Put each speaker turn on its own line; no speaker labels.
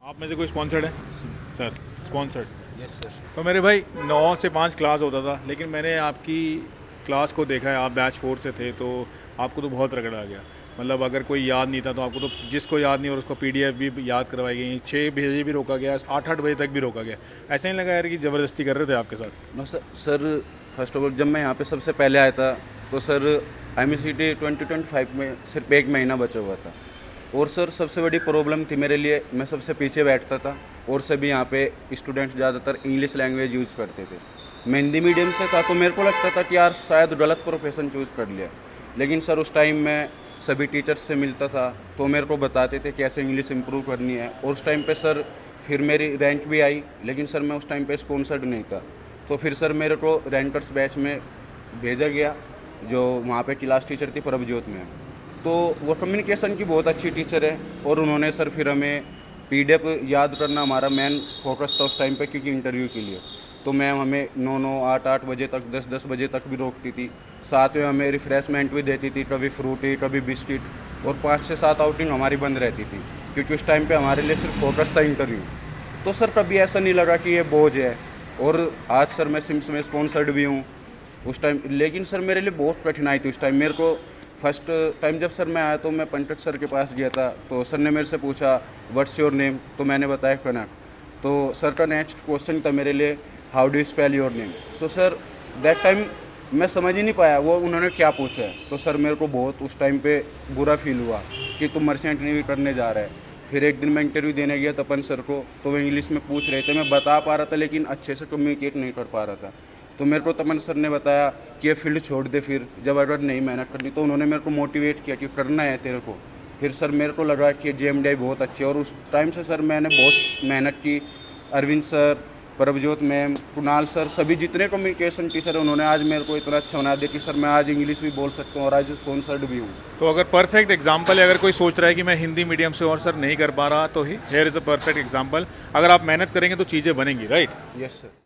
आप में से कोई स्पॉन्सर्ड है सर? स्पॉन्सर्ड।
Yes sir.
तो मेरे भाई 9 से 5 क्लास होता था, लेकिन मैंने आपकी क्लास को देखा है, आप बैच 4 से थे, तो आपको तो बहुत रगड़ा गया। मतलब अगर कोई याद नहीं था तो आपको तो, जिसको याद नहीं और उसको पीडीएफ भी याद करवाई गई, 6 बजे भी रोका गया, 8-8 बजे तक भी रोका गया। ऐसा नहीं लगा यार कि ज़बरदस्ती कर रहे थे आपके साथ?
No sir, first of all जब मैं यहाँ पे सबसे पहले आया था तो सर IMCT 2025 में सिर्फ एक महीना बचा हुआ था। और सर सबसे बड़ी प्रॉब्लम थी मेरे लिए, मैं सबसे पीछे बैठता था और सभी यहाँ पे स्टूडेंट्स ज़्यादातर इंग्लिश लैंग्वेज यूज़ करते थे। मैं हिंदी मीडियम से था तो मेरे को लगता था कि यार शायद गलत प्रोफेशन चूज़ कर लिया। लेकिन सर उस टाइम मैं सभी टीचर्स से मिलता था तो मेरे को बताते थे कैसे इंग्लिश इम्प्रूव करनी है। और उस टाइम पे सर फिर मेरी रैंक भी आई, लेकिन सर मैं उस टाइम पे स्पॉन्सर्ड नहीं था। तो फिर सर मेरे को रैंकर्स बैच में भेजा गया, जो वहाँ पे क्लास टीचर थी प्रभजोत मैम। तो वो कम्युनिकेशन की बहुत अच्छी टीचर है और उन्होंने सर फिर हमें PDF याद करना हमारा मेन फोकस था उस टाइम पे, क्योंकि इंटरव्यू के लिए। तो मैम हमें 9-9, 8-8 बजे तक, 10-10 बजे तक भी रोकती थी। साथ में हमें रिफ्रेशमेंट भी देती थी, कभी फ्रूटी कभी बिस्किट, और 5 से 7 आउटिंग हमारी बंद रहती थी, क्योंकि उस टाइम पे हमारे लिए सिर्फ फोकस था इंटरव्यू। तो सर कभी ऐसा नहीं लगा कि ये बोझ है। और आज सर मैं सिम्स में स्पॉन्सर्ड भी हूँ उस टाइम। लेकिन सर मेरे लिए बहुत कठिनाई थी उस टाइम। मेरे को फर्स्ट टाइम जब सर मैं आया तो मैं पंकज सर के पास गया था, तो सर ने मेरे से पूछा व्हाट्स योर नेम, तो मैंने बताया कनक। तो सर का नेक्स्ट क्वेश्चन था मेरे लिए how do you spell your name. So sir that time मैं समझ ही नहीं पाया वो उन्होंने क्या पूछा है। तो सर मेरे को बहुत उस टाइम पे बुरा फील हुआ कि तुम मर्चेंट नेवी करने जा रहा है। फिर एक दिन मैं इंटरव्यू देने गया तपन सर को, तो वो इंग्लिश में पूछ रहे थे, मैं बता पा रहा था लेकिन अच्छे से कम्युनिकेट नहीं कर पा रहा था। तो मेरे को तपन सर ने बताया कि ये फील्ड छोड़ दे, फिर जब अगर नहीं मेहनत करनी। तो उन्होंने मेरे को मोटिवेट किया कि करना है तेरे को। फिर सर मेरे को लगा कि JMDI बहुत अच्छी है, और उस टाइम से सर मैंने बहुत मेहनत की। Arvind sir, Prabhjot ma'am, Kunal sir, सभी जितने कम्युनिकेशन टीचर हैं उन्होंने आज मेरे को इतना अच्छा बना दिया कि सर मैं आज इंग्लिश भी बोल सकता हूँ और आज स्पॉन्सर्ड भी हूँ।
तो अगर परफेक्ट एग्जाम्पल है, अगर कोई सोच रहा है कि मैं हिंदी मीडियम से और सर नहीं कर पा रहा, तो here is a perfect example. अगर आप मेहनत करेंगे तो चीज़ें बनेंगी, राइट?
Yes sir.